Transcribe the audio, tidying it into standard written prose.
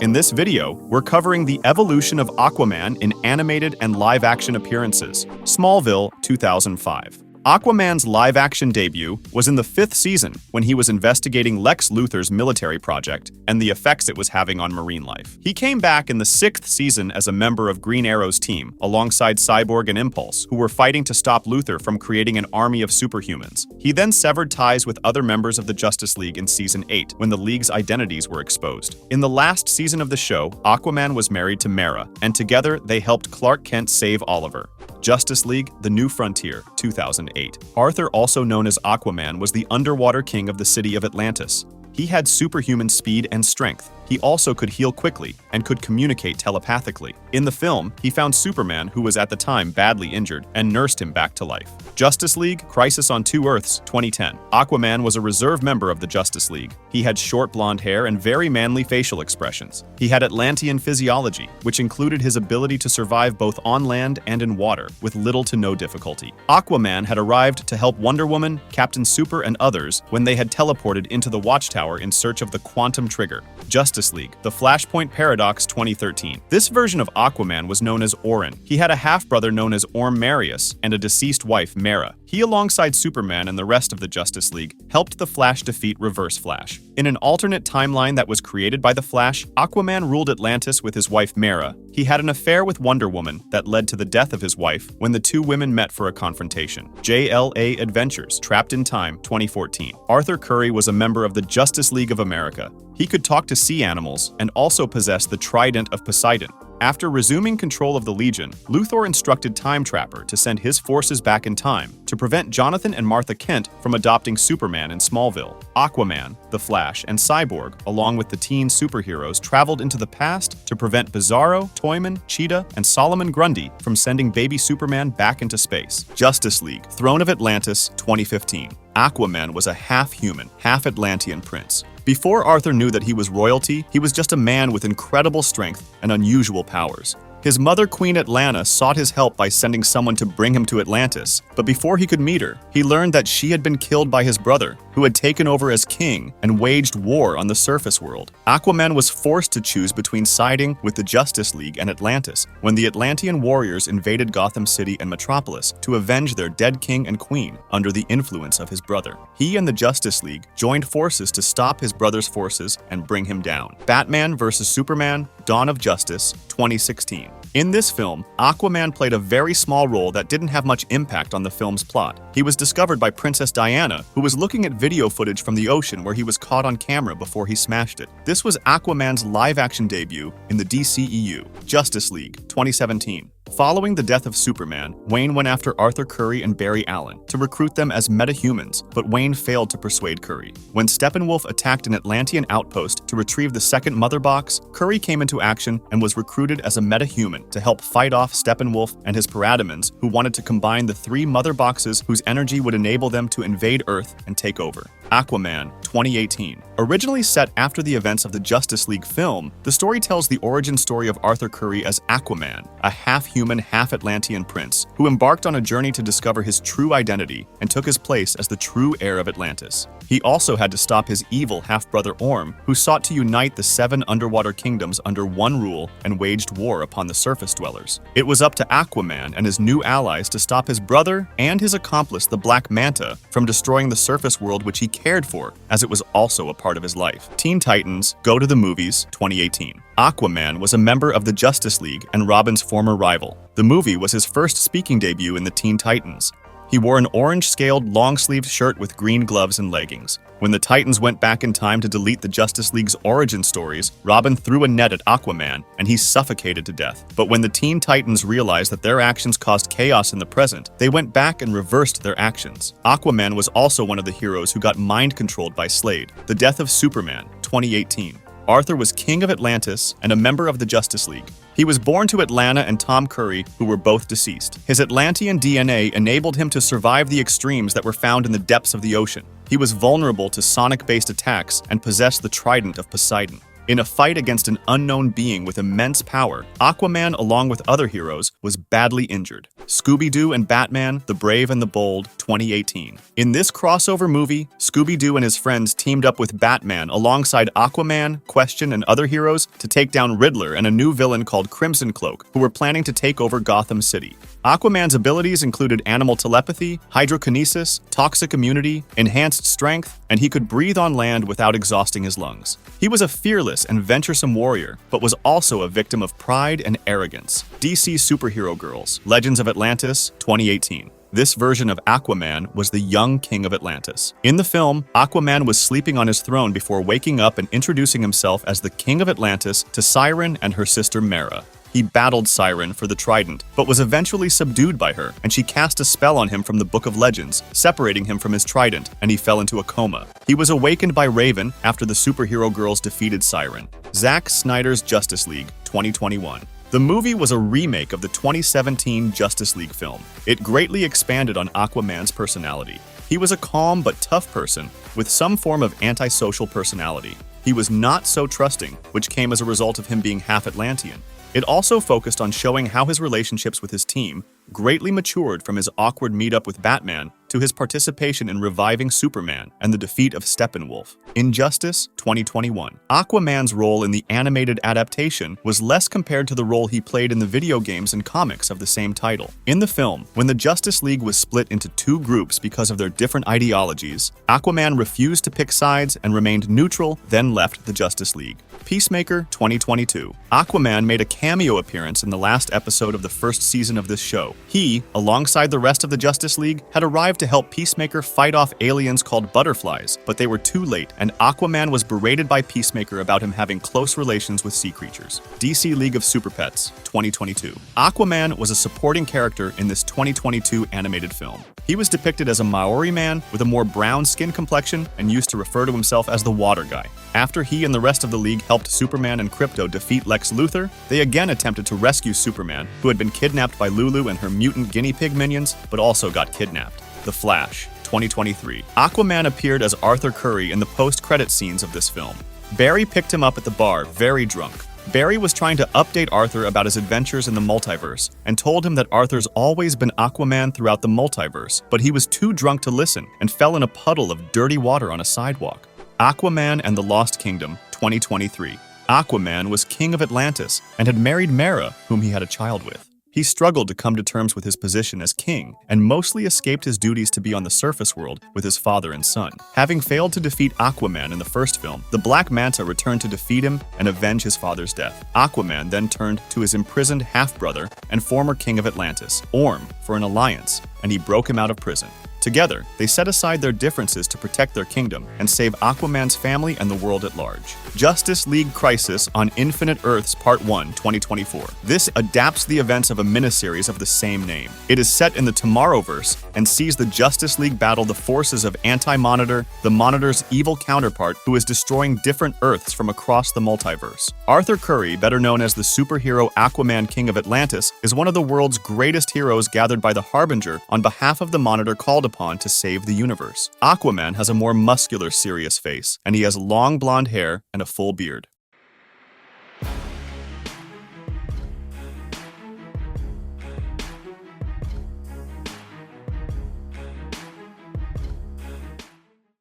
In this video, we're covering the evolution of Aquaman in animated and live-action appearances. Smallville, 2005. Aquaman's live-action debut was in the 5th season when he was investigating Lex Luthor's military project and the effects it was having on marine life. He came back in the 6th season as a member of Green Arrow's team, alongside Cyborg and Impulse, who were fighting to stop Luthor from creating an army of superhumans. He then severed ties with other members of the Justice League in Season 8, when the League's identities were exposed. In the last season of the show, Aquaman was married to Mara, and together they helped Clark Kent save Oliver. Justice League: The New Frontier, 2008. Arthur, also known as Aquaman, was the underwater king of the city of Atlantis. He had superhuman speed and strength. He also could heal quickly and could communicate telepathically. In the film, he found Superman, who was at the time badly injured, and nursed him back to life. Justice League: Crisis on Two Earths, 2010. Aquaman was a reserve member of the Justice League. He had short blonde hair and very manly facial expressions. He had Atlantean physiology, which included his ability to survive both on land and in water, with little to no difficulty. Aquaman had arrived to help Wonder Woman, Captain Super, and others when they had teleported into the Watchtower in search of the Quantum Trigger. Justice League: The Flashpoint Paradox, 2013. This version of Aquaman was known as Orin. He had a half-brother known as Orm Marius and a deceased wife, Mara. He, alongside Superman and the rest of the Justice League, helped the Flash defeat Reverse Flash. In an alternate timeline that was created by the Flash, Aquaman ruled Atlantis with his wife Mara. He had an affair with Wonder Woman that led to the death of his wife when the two women met for a confrontation. JLA Adventures, Trapped in Time, 2014. Arthur Curry was a member of the Justice League of America. He could talk to sea animals and also possessed the Trident of Poseidon. After resuming control of the Legion, Luthor instructed Time Trapper to send his forces back in time to prevent Jonathan and Martha Kent from adopting Superman in Smallville. Aquaman, the Flash, and Cyborg, along with the teen superheroes, traveled into the past to prevent Bizarro, Toyman, Cheetah, and Solomon Grundy from sending baby Superman back into space. Justice League: Throne of Atlantis, 2015. Aquaman was a half-human, half-Atlantean prince. Before Arthur knew that he was royalty, he was just a man with incredible strength and unusual powers. His mother, Queen Atlanta, sought his help by sending someone to bring him to Atlantis, but before he could meet her, he learned that she had been killed by his brother, who had taken over as king and waged war on the surface world. Aquaman was forced to choose between siding with the Justice League and Atlantis when the Atlantean warriors invaded Gotham City and Metropolis to avenge their dead king and queen under the influence of his brother. He and the Justice League joined forces to stop his brother's forces and bring him down. Batman vs. Superman: Dawn of Justice, 2016. In this film, Aquaman played a very small role that didn't have much impact on the film's plot. He was discovered by Princess Diana, who was looking at video footage from the ocean where he was caught on camera before he smashed it. This was Aquaman's live-action debut in the DCEU. Justice League, 2017. Following the death of Superman, Wayne went after Arthur Curry and Barry Allen to recruit them as metahumans, but Wayne failed to persuade Curry. When Steppenwolf attacked an Atlantean outpost to retrieve the second Mother Box, Curry came into action and was recruited as a metahuman to help fight off Steppenwolf and his parademons, who wanted to combine the 3 Mother Boxes whose energy would enable them to invade Earth and take over. Aquaman, 2018. Originally set after the events of the Justice League film, the story tells the origin story of Arthur Curry as Aquaman, a half-human, half-Atlantean prince who embarked on a journey to discover his true identity and took his place as the true heir of Atlantis. He also had to stop his evil half-brother Orm, who sought to unite the 7 underwater kingdoms under one rule and waged war upon the surface dwellers. It was up to Aquaman and his new allies to stop his brother and his accomplice, the Black Manta, from destroying the surface world which he cared for, as it was also a part of his life. Teen Titans: Go to the Movies, 2018. Aquaman was a member of the Justice League and Robin's former rival. The movie was his first speaking debut in the Teen Titans. He wore an orange-scaled, long-sleeved shirt with green gloves and leggings. When the Titans went back in time to delete the Justice League's origin stories, Robin threw a net at Aquaman, and he suffocated to death. But when the Teen Titans realized that their actions caused chaos in the present, they went back and reversed their actions. Aquaman was also one of the heroes who got mind-controlled by Slade. The Death of Superman, 2018. Arthur was king of Atlantis and a member of the Justice League. He was born to Atlanta and Tom Curry, who were both deceased. His Atlantean DNA enabled him to survive the extremes that were found in the depths of the ocean. He was vulnerable to sonic-based attacks and possessed the Trident of Poseidon. In a fight against an unknown being with immense power, Aquaman, along with other heroes, was badly injured. ScoobyDoo and Batman, The Brave and the Bold, 2018. In this crossover movie, ScoobyDoo and his friends teamed up with Batman alongside Aquaman, Question, and other heroes to take down Riddler and a new villain called Crimson Cloak, who were planning to take over Gotham City. Aquaman's abilities included animal telepathy, hydrokinesis, toxic immunity, enhanced strength, and he could breathe on land without exhausting his lungs. He was a fearless and venturesome warrior, but was also a victim of pride and arrogance. DC Superhero Girls, Legends of Atlantis, 2018. This version of Aquaman was the young king of Atlantis. In the film, Aquaman was sleeping on his throne before waking up and introducing himself as the king of Atlantis to Siren and her sister Mera. He battled Siren for the trident, but was eventually subdued by her, and she cast a spell on him from the Book of Legends, separating him from his trident, and he fell into a coma. He was awakened by Raven after the superhero girls defeated Siren. Zack Snyder's Justice League, 2021. The movie was a remake of the 2017 Justice League film. It greatly expanded on Aquaman's personality. He was a calm but tough person with some form of antisocial personality. He was not so trusting, which came as a result of him being half Atlantean. It also focused on showing how his relationships with his team greatly matured from his awkward meetup with Batman to his participation in reviving Superman and the defeat of Steppenwolf. Injustice, 2021. Aquaman's role in the animated adaptation was less compared to the role he played in the video games and comics of the same title. In the film, when the Justice League was split into two groups because of their different ideologies, Aquaman refused to pick sides and remained neutral, then left the Justice League. Peacemaker, 2022. Aquaman made a cameo appearance in the last episode of the first season of this show. He, alongside the rest of the Justice League, had arrived to help Peacemaker fight off aliens called butterflies, but they were too late, and Aquaman was berated by Peacemaker about him having close relations with sea creatures. DC League of Super Pets, 2022. Aquaman was a supporting character in this 2022 animated film. He was depicted as a Maori man with a more brown skin complexion and used to refer to himself as the Water Guy. After he and the rest of the League helped Superman and Krypto defeat Lex Luthor, they again attempted to rescue Superman, who had been kidnapped by Lulu and her mutant guinea pig minions, but also got kidnapped. The Flash, 2023. Aquaman appeared as Arthur Curry in the post-credit scenes of this film. Barry picked him up at the bar, very drunk. Barry was trying to update Arthur about his adventures in the multiverse and told him that Arthur's always been Aquaman throughout the multiverse, but he was too drunk to listen and fell in a puddle of dirty water on a sidewalk. Aquaman and the Lost Kingdom, 2023. Aquaman was king of Atlantis and had married Mera, whom he had a child with. He struggled to come to terms with his position as king and mostly escaped his duties to be on the surface world with his father and son. Having failed to defeat Aquaman in the first film, the Black Manta returned to defeat him and avenge his father's death. Aquaman then turned to his imprisoned half-brother and former king of Atlantis, Orm, for an alliance, and he broke him out of prison. Together, they set aside their differences to protect their kingdom and save Aquaman's family and the world at large. Justice League Crisis on Infinite Earths Part 1, 2024. This adapts the events of a miniseries of the same name. It is set in the Tomorrowverse and sees the Justice League battle the forces of Anti-Monitor, the Monitor's evil counterpart who is destroying different Earths from across the multiverse. Arthur Curry, better known as the superhero Aquaman King of Atlantis, is one of the world's greatest heroes gathered by the Harbinger on behalf of the Monitor called upon to save the universe. Aquaman has a more muscular, serious face, and he has long blonde hair and a full beard.